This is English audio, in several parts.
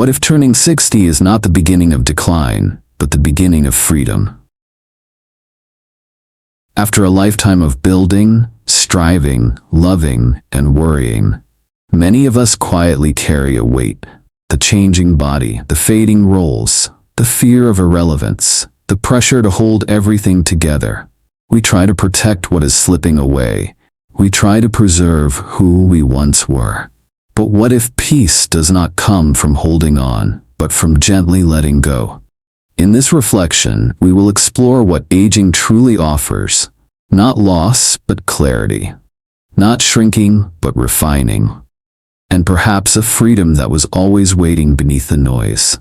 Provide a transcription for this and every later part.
What if turning 60 is not the beginning of decline, but the beginning of freedom? After a lifetime of building, striving, loving, and worrying, many of us quietly carry a weight. The changing body, the fading roles, the fear of irrelevance, the pressure to hold everything together. We try to protect what is slipping away. We try to preserve who we once were. But what if peace does not come from holding on, but from gently letting go? In this reflection, we will explore what aging truly offers. Not loss, but clarity. Not shrinking, but refining. And perhaps a freedom that was always waiting beneath the noise.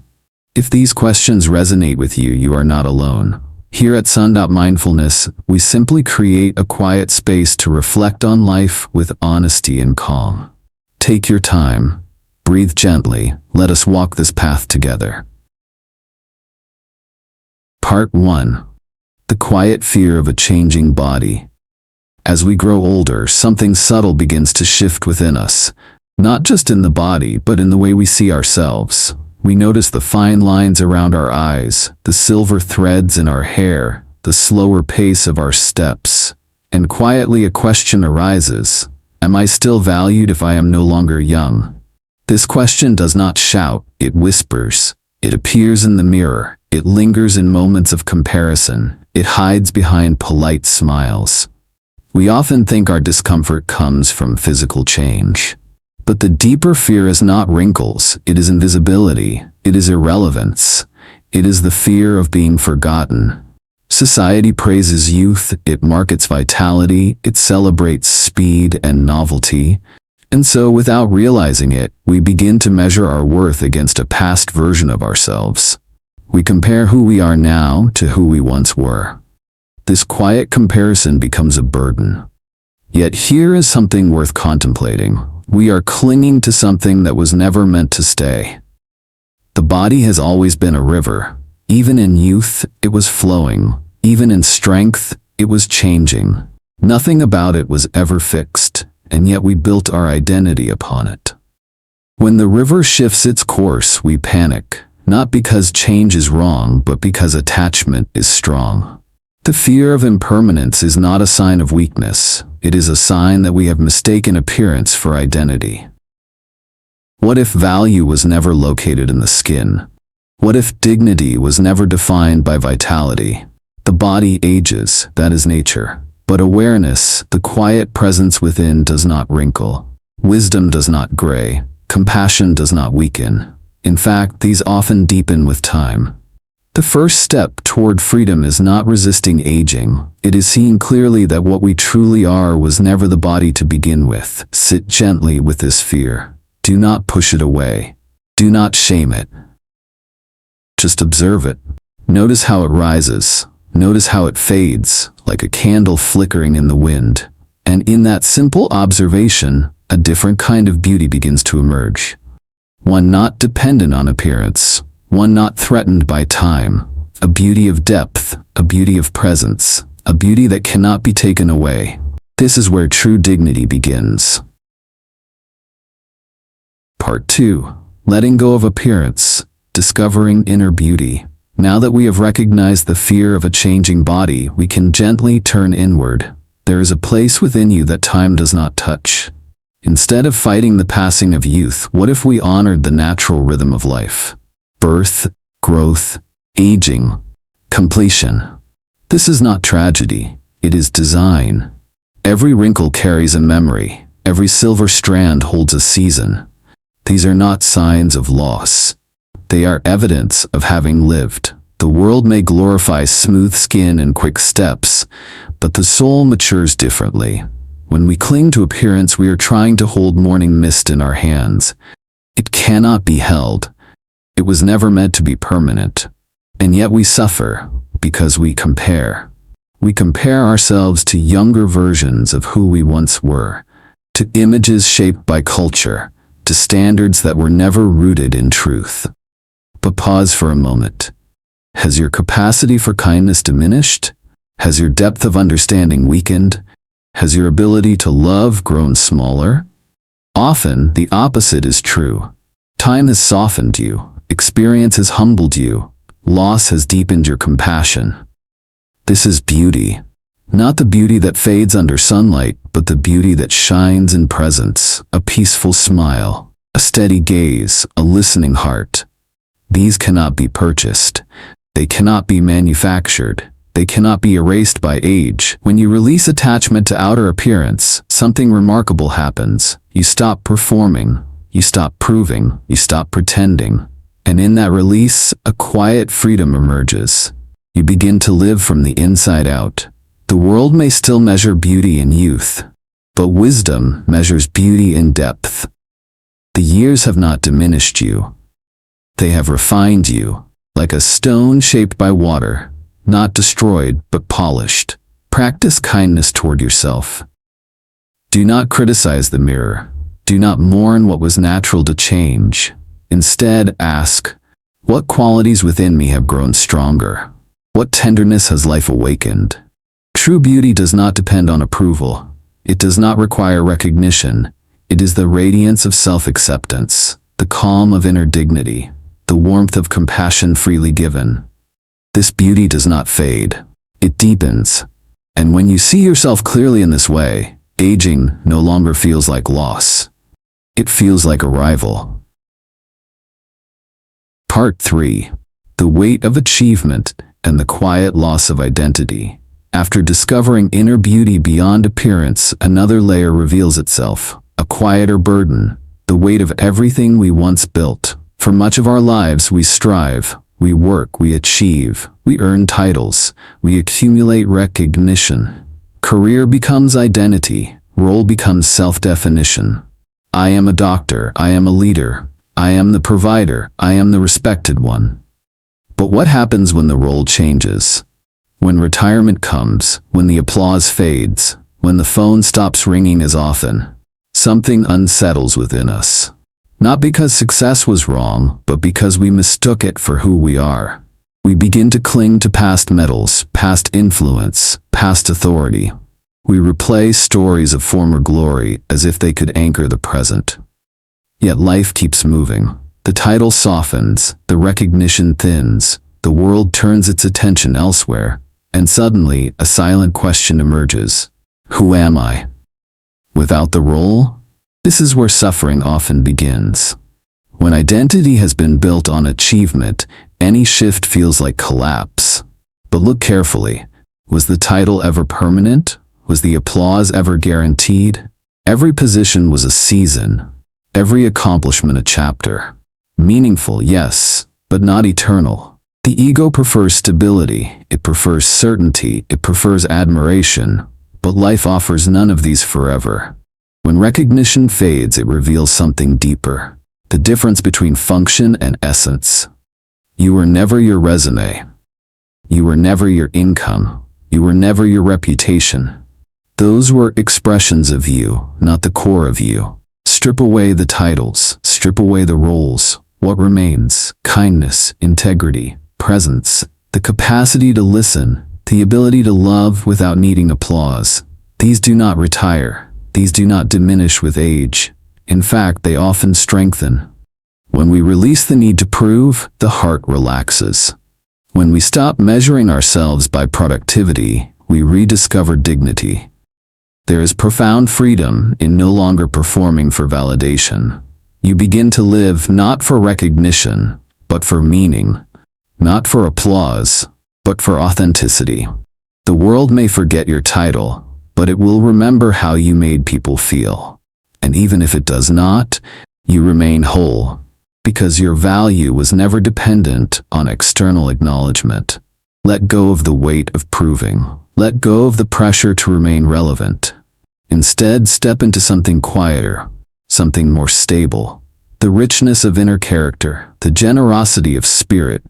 If these questions resonate with you, you are not alone. Here at Son.Mindfulness, we simply create a quiet space to reflect on life with honesty and calm. Take your time, breathe gently, let us walk this path together. Part 1. The quiet fear of a changing body. As we grow older, something subtle begins to shift within us, not just in the body, but in the way we see ourselves. We notice the fine lines around our eyes, the silver threads in our hair, the slower pace of our steps, and quietly a question arises: am I still valued if I am no longer young? This question does not shout, it whispers. It appears in the mirror, it lingers in moments of comparison, it hides behind polite smiles. We often think our discomfort comes from physical change. But the deeper fear is not wrinkles, it is invisibility, it is irrelevance, it is the fear of being forgotten. Society praises youth, it markets vitality, it celebrates speed and novelty. And so, without realizing it, we begin to measure our worth against a past version of ourselves. We compare who we are now to who we once were. This quiet comparison becomes a burden. Yet here is something worth contemplating. We are clinging to something that was never meant to stay. The body has always been a river. Even in youth, it was flowing. Even in strength, it was changing. Nothing about it was ever fixed, and yet we built our identity upon it. When the river shifts its course, we panic, not because change is wrong, but because attachment is strong. The fear of impermanence is not a sign of weakness. It is a sign that we have mistaken appearance for identity. What if value was never located in the skin? What if dignity was never defined by vitality? The body ages, that is nature. But awareness, the quiet presence within, does not wrinkle. Wisdom does not gray. Compassion does not weaken. In fact, these often deepen with time. The first step toward freedom is not resisting aging. It is seeing clearly that what we truly are was never the body to begin with. Sit gently with this fear. Do not push it away. Do not shame it. Just observe it. Notice how it rises. Notice how it fades, like a candle flickering in the wind. And in that simple observation, a different kind of beauty begins to emerge. One not dependent on appearance. One not threatened by time, a beauty of depth, a beauty of presence, a beauty that cannot be taken away. This is where true dignity begins. Part 2. Letting go of appearance, discovering inner beauty. Now that we have recognized the fear of a changing body, we can gently turn inward. There is a place within you that time does not touch. Instead of fighting the passing of youth, what if we honored the natural rhythm of life? Birth, growth, aging, completion. This is not tragedy, it is design. Every wrinkle carries a memory, every silver strand holds a season. These are not signs of loss. They are evidence of having lived. The world may glorify smooth skin and quick steps, but the soul matures differently. When we cling to appearance, we are trying to hold morning mist in our hands. It cannot be held. It was never meant to be permanent. And yet we suffer because we compare. We compare ourselves to younger versions of who we once were, to images shaped by culture, to standards that were never rooted in truth. But pause for a moment. Has your capacity for kindness diminished? Has your depth of understanding weakened? Has your ability to love grown smaller? Often, the opposite is true. Time has softened you, Experience has humbled you. Loss has deepened your compassion. This is beauty. Not the beauty that fades under sunlight, but the beauty that shines in presence, a peaceful smile, a steady gaze, a listening heart. These cannot be purchased. They cannot be manufactured. They cannot be erased by age. When you release attachment to outer appearance, something remarkable happens. You stop performing. You stop proving. You stop pretending. And in that release, a quiet freedom emerges. You begin to live from the inside out. The world may still measure beauty in youth, but wisdom measures beauty in depth. The years have not diminished you. They have refined you, like a stone shaped by water, not destroyed but polished. Practice kindness toward yourself. Do not criticize the mirror. Do not mourn what was natural to change. Instead, ask, what qualities within me have grown stronger? What tenderness has life awakened? True beauty does not depend on approval. It does not require recognition. It is the radiance of self-acceptance, the calm of inner dignity, the warmth of compassion freely given. This beauty does not fade. It deepens. And when you see yourself clearly in this way, aging no longer feels like loss. It feels like arrival. Part 3. The weight of achievement and the quiet loss of identity. After discovering inner beauty beyond appearance, another layer reveals itself, a quieter burden, the weight of everything we once built. For much of our lives we strive, we work, we achieve, we earn titles, we accumulate recognition. Career becomes identity, role becomes self-definition. I am a doctor, I am a leader, I am the provider, I am the respected one. But what happens when the role changes? When retirement comes, when the applause fades, when the phone stops ringing as often, something unsettles within us. Not because success was wrong, but because we mistook it for who we are. We begin to cling to past medals, past influence, past authority. We replay stories of former glory as if they could anchor the present. Yet life keeps moving. The title softens, the recognition thins, the world turns its attention elsewhere. And suddenly, a silent question emerges. Who am I? Without the role? This is where suffering often begins. When identity has been built on achievement, any shift feels like collapse. But look carefully. Was the title ever permanent? Was the applause ever guaranteed? Every position was a season. Every accomplishment a chapter. Meaningful, yes, but not eternal. The ego prefers stability, it prefers certainty, it prefers admiration, but life offers none of these forever. When recognition fades, it reveals something deeper, the difference between function and essence. You were never your resume. You were never your income. You were never your reputation. Those were expressions of you, not the core of you. Strip away the titles, strip away the roles. What remains? Kindness, integrity, presence, the capacity to listen, the ability to love without needing applause. These do not retire. These do not diminish with age. In fact, they often strengthen. When we release the need to prove, the heart relaxes. When we stop measuring ourselves by productivity, we rediscover dignity. There is profound freedom in no longer performing for validation. You begin to live not for recognition, but for meaning. Not for applause, but for authenticity. The world may forget your title, but it will remember how you made people feel. And even if it does not, you remain whole, because your value was never dependent on external acknowledgement. Let go of the weight of proving. Let go of the pressure to remain relevant. Instead, step into something quieter, something more stable. The richness of inner character, the generosity of spirit,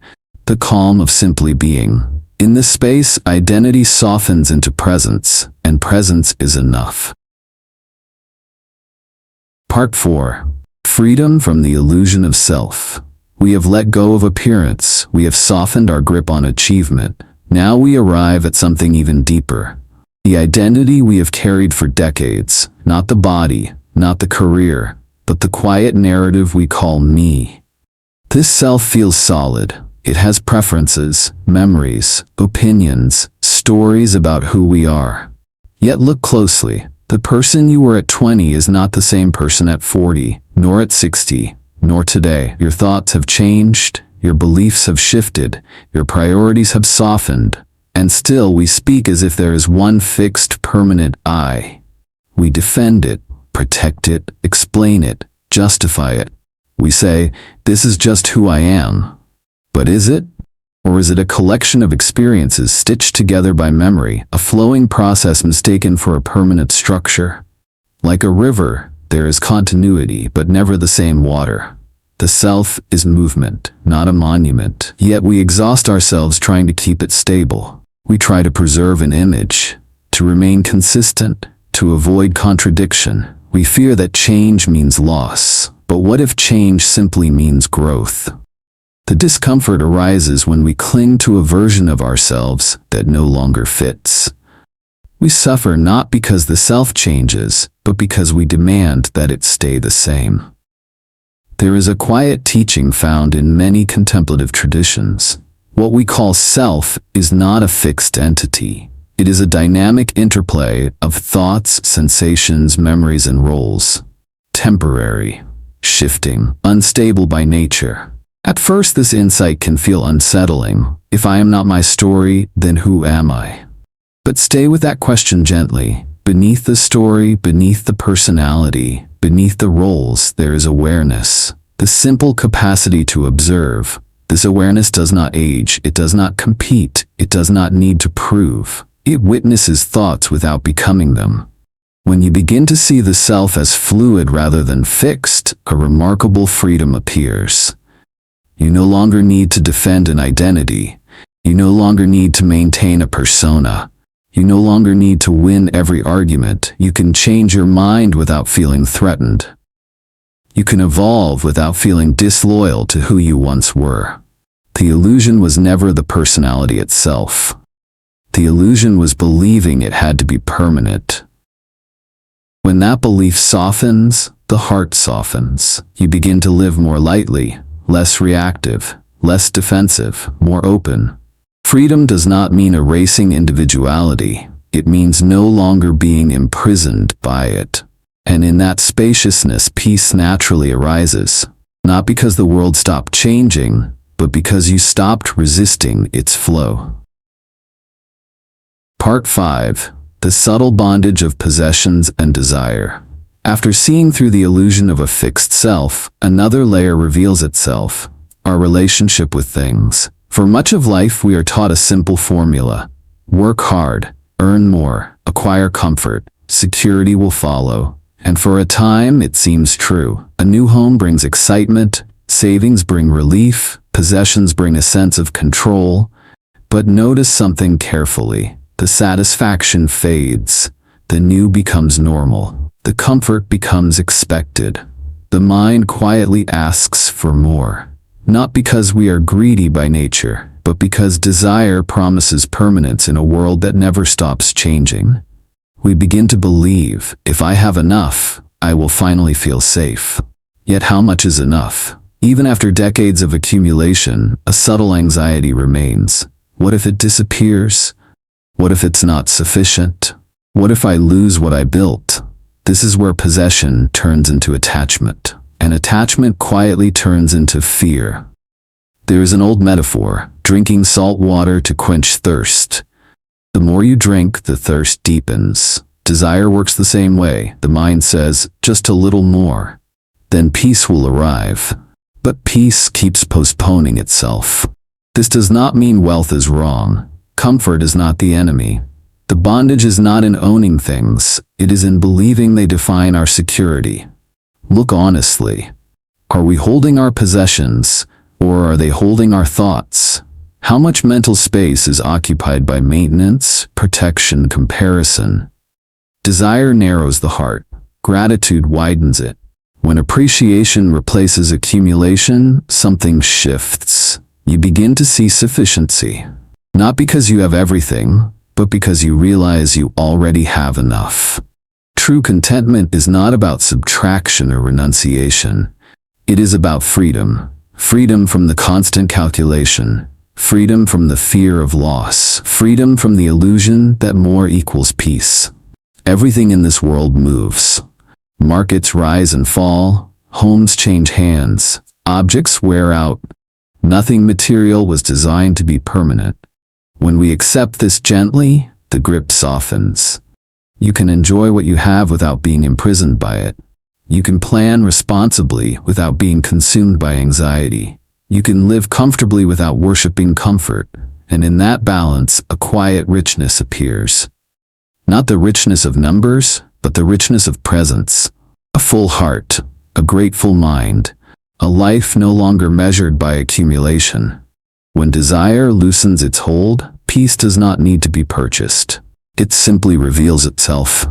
the calm of simply being. In this space, identity softens into presence, and presence is enough. Part 4. Freedom from the illusion of self. We have let go of appearance, we have softened our grip on achievement. Now we arrive at something even deeper. The identity we have carried for decades, not the body, not the career, but the quiet narrative we call me. This self feels solid. It has preferences, memories, opinions, stories about who we are. Yet look closely. The person you were at 20 is not the same person at 40, nor at 60, nor today. Your thoughts have changed, your beliefs have shifted, your priorities have softened, and still we speak as if there is one fixed, permanent I. We defend it, protect it, explain it, justify it. We say, this is just who I am. But is it? Or is it a collection of experiences stitched together by memory, a flowing process mistaken for a permanent structure? Like a river, there is continuity, but never the same water. The self is movement, not a monument. Yet we exhaust ourselves trying to keep it stable. We try to preserve an image, to remain consistent, to avoid contradiction. We fear that change means loss. But what if change simply means growth? The discomfort arises when we cling to a version of ourselves that no longer fits. We suffer not because the self changes, but because we demand that it stay the same. There is a quiet teaching found in many contemplative traditions. What we call self is not a fixed entity. It is a dynamic interplay of thoughts, sensations, memories, and roles. Temporary, shifting, unstable by nature. At first, this insight can feel unsettling. If I am not my story, then who am I? But stay with that question gently. Beneath the story, beneath the personality, beneath the roles, there is awareness. The simple capacity to observe. This awareness does not age, it does not compete, it does not need to prove. It witnesses thoughts without becoming them. When you begin to see the self as fluid rather than fixed, a remarkable freedom appears. You no longer need to defend an identity. You no longer need to maintain a persona. You no longer need to win every argument. You can change your mind without feeling threatened. You can evolve without feeling disloyal to who you once were. The illusion was never the personality itself. The illusion was believing it had to be permanent. When that belief softens, the heart softens. You begin to live more lightly, less reactive, less defensive, more open. Freedom does not mean erasing individuality. It means no longer being imprisoned by it. And in that spaciousness, peace naturally arises, not because the world stopped changing, but because you stopped resisting its flow. Part 5. The subtle bondage of possessions and desire. After seeing through the illusion of a fixed self, another layer reveals itself, our relationship with things. For much of life, we are taught a simple formula. Work hard, earn more, acquire comfort, security will follow. And for a time, it seems true. A new home brings excitement, savings bring relief, possessions bring a sense of control. But notice something carefully. The satisfaction fades. The new becomes normal. The comfort becomes expected. The mind quietly asks for more. Not because we are greedy by nature, but because desire promises permanence in a world that never stops changing. We begin to believe, if I have enough, I will finally feel safe. Yet how much is enough? Even after decades of accumulation, a subtle anxiety remains. What if it disappears? What if it's not sufficient? What if I lose what I built? This is where possession turns into attachment, and attachment quietly turns into fear. There is an old metaphor, drinking salt water to quench thirst. The more you drink, the thirst deepens. Desire works the same way. The mind says, just a little more. Then peace will arrive. But peace keeps postponing itself. This does not mean wealth is wrong. Comfort is not the enemy. The bondage is not in owning things. It is in believing they define our security. Look honestly. Are we holding our possessions, or are they holding our thoughts? How much mental space is occupied by maintenance, protection, comparison? Desire narrows the heart. Gratitude widens it. When appreciation replaces accumulation, something shifts. You begin to see sufficiency. Not because you have everything, but because you realize you already have enough. True contentment is not about subtraction or renunciation. It is about freedom. freedom from the constant calculation, freedom from the fear of loss, freedom from the illusion that more equals peace. Everything in this world moves. Markets rise and fall, homes change hands, objects wear out. Nothing material was designed to be permanent. When we accept this gently, the grip softens. You can enjoy what you have without being imprisoned by it. You can plan responsibly without being consumed by anxiety. You can live comfortably without worshiping comfort, and in that balance, a quiet richness appears. Not the richness of numbers, but the richness of presence. A full heart, a grateful mind, a life no longer measured by accumulation. When desire loosens its hold, peace does not need to be purchased. It simply reveals itself.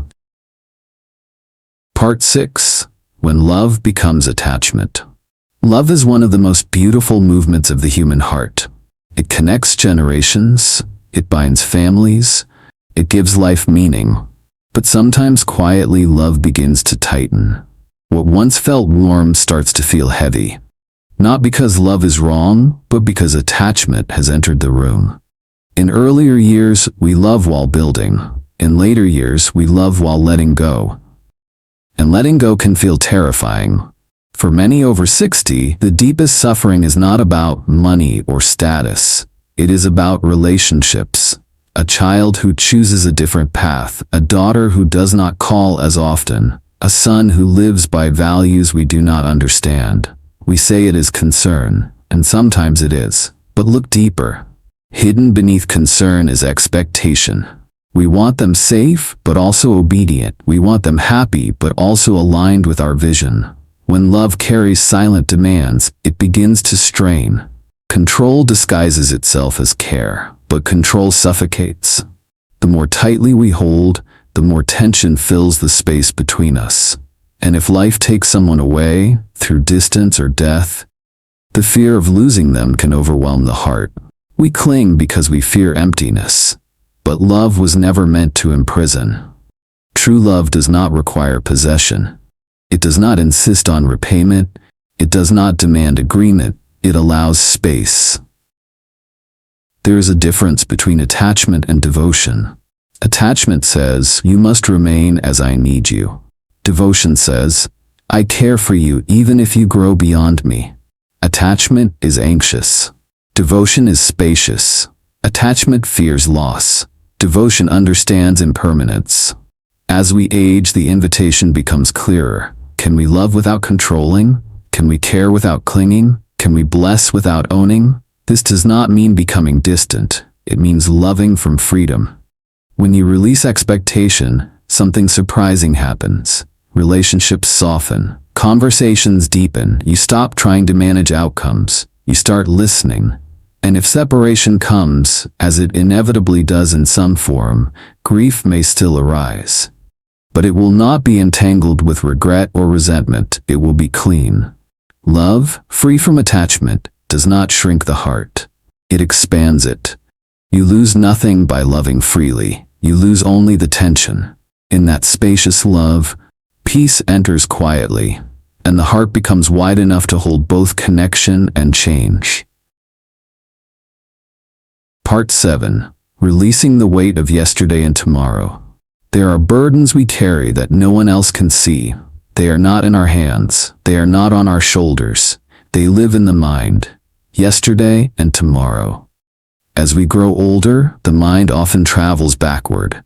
Part 6. When love becomes attachment. Love is one of the most beautiful movements of the human heart. It connects generations, it binds families, it gives life meaning. But sometimes quietly love begins to tighten. What once felt warm starts to feel heavy. Not because love is wrong, but because attachment has entered the room. In earlier years, we love while building. In later years, we love while letting go. And letting go can feel terrifying. For many over 60, the deepest suffering is not about money or status. It is about relationships. A child who chooses a different path, a daughter who does not call as often, a son who lives by values we do not understand. We say it is concern, and sometimes it is. But look deeper. Hidden beneath concern is expectation. We want them safe, but also obedient. We want them happy, but also aligned with our vision. When love carries silent demands, it begins to strain. Control disguises itself as care, but control suffocates. The more tightly we hold, the more tension fills the space between us. And if life takes someone away, through distance or death, the fear of losing them can overwhelm the heart. We cling because we fear emptiness. But love was never meant to imprison. True love does not require possession. It does not insist on repayment. It does not demand agreement. It allows space. There is a difference between attachment and devotion. Attachment says, you must remain as I need you. Devotion says, I care for you even if you grow beyond me. Attachment is anxious. Devotion is spacious. Attachment fears loss. Devotion understands impermanence. As we age, the invitation becomes clearer. Can we love without controlling? Can we care without clinging? Can we bless without owning? This does not mean becoming distant. It means loving from freedom. When you release expectation, something surprising happens. Relationships soften. Conversations deepen. You stop trying to manage outcomes. You start listening. And if separation comes, as it inevitably does in some form, grief may still arise. But it will not be entangled with regret or resentment. It will be clean. Love, free from attachment, does not shrink the heart. It expands it. You lose nothing by loving freely. You lose only the tension. In that spacious love, peace enters quietly, and the heart becomes wide enough to hold both connection and change. Part 7. Releasing the weight of yesterday and tomorrow. There are burdens we carry that no one else can see. They are not in our hands. They are not on our shoulders. They live in the mind, yesterday and tomorrow. As we grow older, the mind often travels backward.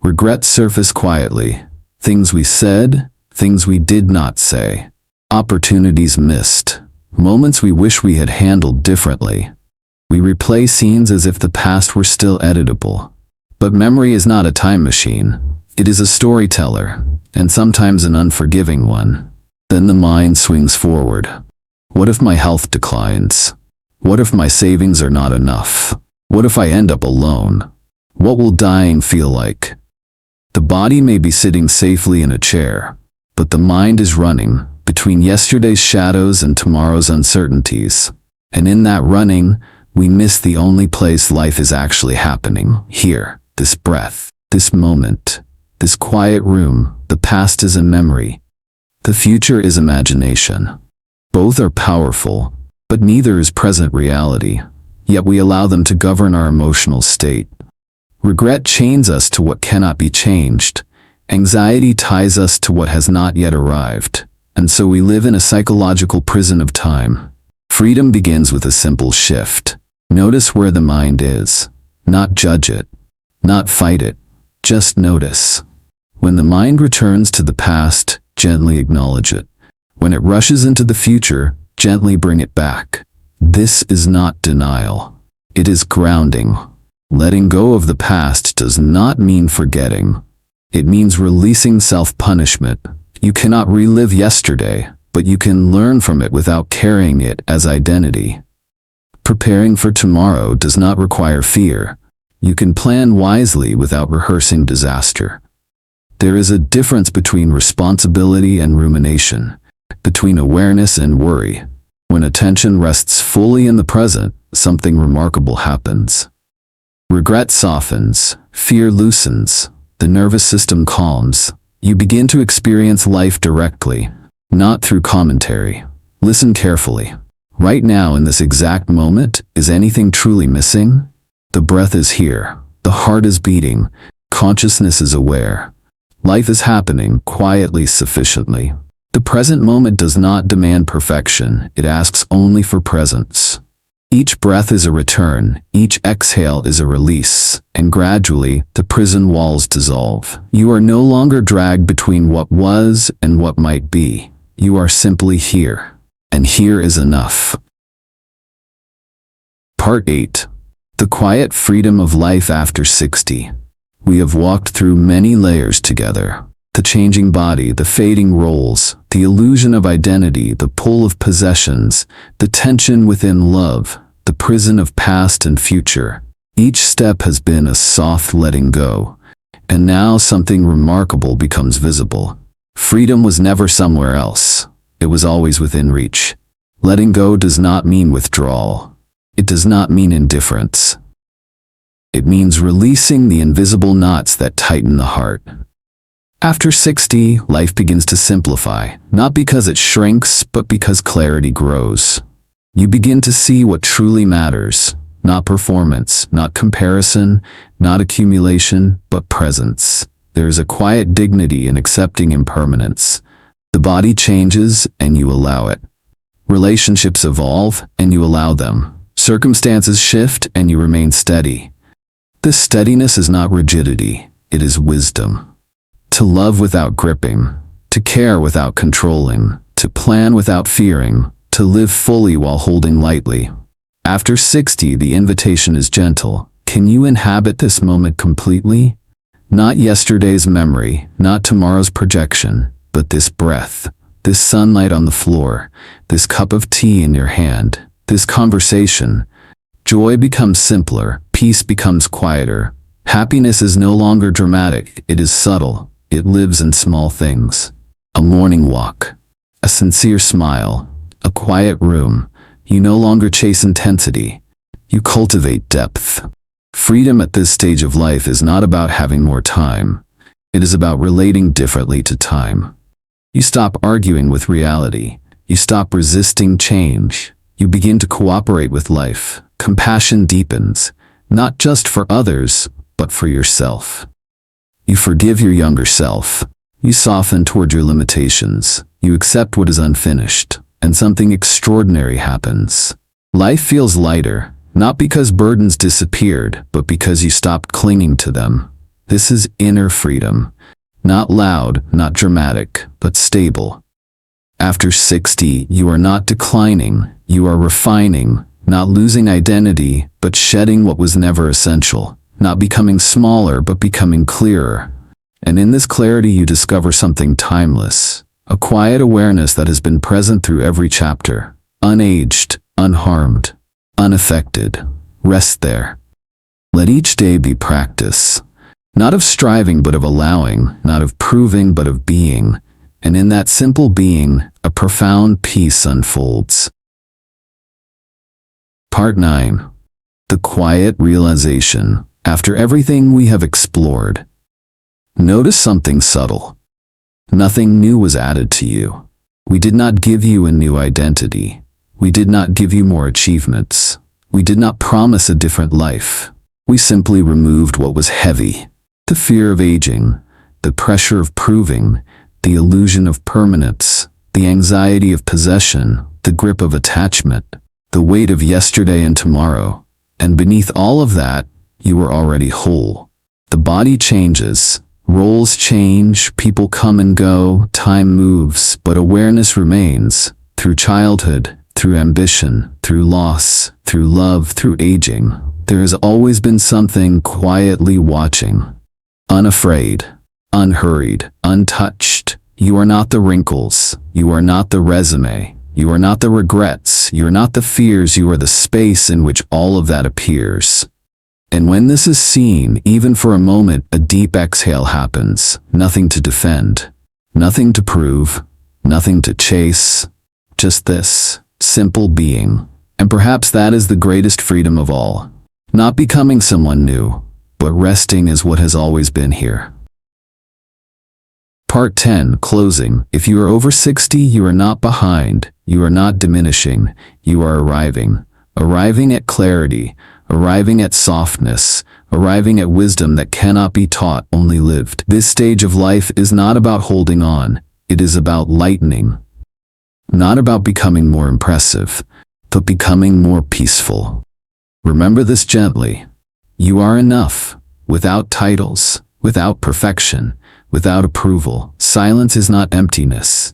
Regrets surface quietly. Things we said, things we did not say. Opportunities missed. Moments we wish we had handled differently. We replay scenes as if the past were still editable. But memory is not a time machine. It is a storyteller, and sometimes an unforgiving one. Then the mind swings forward. What if my health declines? What if my savings are not enough? What if I end up alone? What will dying feel like? The body may be sitting safely in a chair, but the mind is running between yesterday's shadows and tomorrow's uncertainties. And in that running, we miss the only place life is actually happening. Here, this breath, this moment, this quiet room. The past is a memory. The future is imagination. Both are powerful, but neither is present reality. Yet we allow them to govern our emotional state. Regret chains us to what cannot be changed. Anxiety ties us to what has not yet arrived. And so we live in a psychological prison of time. Freedom begins with a simple shift. Notice where the mind is. Not judge it. Not fight it. Just notice. When the mind returns to the past, gently acknowledge it. When it rushes into the future, gently bring it back. This is not denial. It is grounding. Letting go of the past does not mean forgetting. It means releasing self-punishment. You cannot relive yesterday, but you can learn from it without carrying it as identity. Preparing for tomorrow does not require fear. You can plan wisely without rehearsing disaster. There is a difference between responsibility and rumination, between awareness and worry. When attention rests fully in the present, something remarkable happens. Regret softens, fear loosens, the nervous system calms. You begin to experience life directly, not through commentary. Listen carefully. Right now, in this exact moment, is anything truly missing? The breath is here. The heart is beating. Consciousness is aware. Life is happening quietly, sufficiently. The present moment does not demand perfection. It asks only for presence. Each breath is a return. Each exhale is a release. And gradually, the prison walls dissolve. You are no longer dragged between what was and what might be. You are simply here. And here is enough. Part 8. The quiet freedom of life after 60. We have walked through many layers together. The changing body, the fading roles, the illusion of identity, the pull of possessions, the tension within love, the prison of past and future. Each step has been a soft letting go. And now something remarkable becomes visible. Freedom was never somewhere else. It was always within reach. Letting go does not mean withdrawal. It does not mean indifference. It means releasing the invisible knots that tighten the heart. After 60, life begins to simplify, not because it shrinks, but because clarity grows. You begin to see what truly matters, not performance, not comparison, not accumulation, but presence. There is a quiet dignity in accepting impermanence. The body changes, and you allow it. Relationships evolve, and you allow them. Circumstances shift, and you remain steady. This steadiness is not rigidity, it is wisdom. To love without gripping, to care without controlling, to plan without fearing, to live fully while holding lightly. After 60, the invitation is gentle. Can you inhabit this moment completely? Not yesterday's memory, not tomorrow's projection, but this breath, this sunlight on the floor, this cup of tea in your hand, this conversation. Joy becomes simpler, peace becomes quieter. Happiness is no longer dramatic, it is subtle. It lives in small things. A morning walk, a sincere smile, a quiet room. You no longer chase intensity. You cultivate depth. Freedom at this stage of life is not about having more time. It is about relating differently to time. You stop arguing with reality. You stop resisting change. You begin to cooperate with life. Compassion deepens, not just for others, but for yourself. You forgive your younger self. You soften toward your limitations. You accept what is unfinished, and something extraordinary happens. Life feels lighter, not because burdens disappeared, but because you stopped clinging to them. This is inner freedom. Not loud, not dramatic, but stable. After 60, you are not declining, you are refining, not losing identity, but shedding what was never essential. Not becoming smaller, but becoming clearer. And in this clarity you discover something timeless, a quiet awareness that has been present through every chapter, unaged, unharmed, unaffected. Rest there. Let each day be practice, not of striving but of allowing, not of proving but of being. And in that simple being, a profound peace unfolds. Part 9. The quiet realization. After everything we have explored, notice something subtle. Nothing new was added to you. We did not give you a new identity. We did not give you more achievements. We did not promise a different life. We simply removed what was heavy. The fear of aging, the pressure of proving, the illusion of permanence, the anxiety of possession, the grip of attachment, the weight of yesterday and tomorrow. And beneath all of that, you were already whole. The body changes, roles change, people come and go, time moves, but awareness remains. Through childhood, through ambition, through loss, through love, through aging, there has always been something quietly watching. Unafraid, unhurried, untouched. You are not the wrinkles. You are not the resume. You are not the regrets. You are not the fears. You are the space in which all of that appears. And when this is seen, even for a moment, a deep exhale happens. Nothing to defend. Nothing to prove. Nothing to chase. Just this simple being. And perhaps that is the greatest freedom of all. Not becoming someone new, but resting as what has always been here. Part 10, closing. If you are over 60, you are not behind. You are not diminishing. You are arriving. Arriving at clarity. Arriving at softness. Arriving at wisdom that cannot be taught, only lived. This stage of life is not about holding on. It is about lightening. Not about becoming more impressive, but becoming more peaceful. Remember this gently. You are enough, without titles, without perfection, without approval. Silence is not emptiness.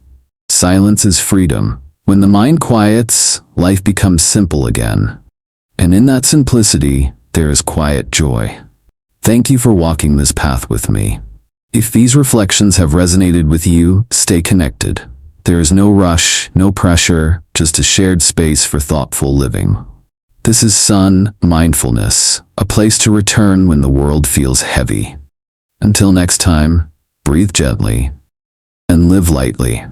Silence is freedom. When the mind quiets, life becomes simple again. And in that simplicity, there is quiet joy. Thank you for walking this path with me. If these reflections have resonated with you, stay connected. There is no rush, no pressure, just a shared space for thoughtful living. This is Son.Mindfulness, a place to return when the world feels heavy. Until next time, breathe gently and live lightly.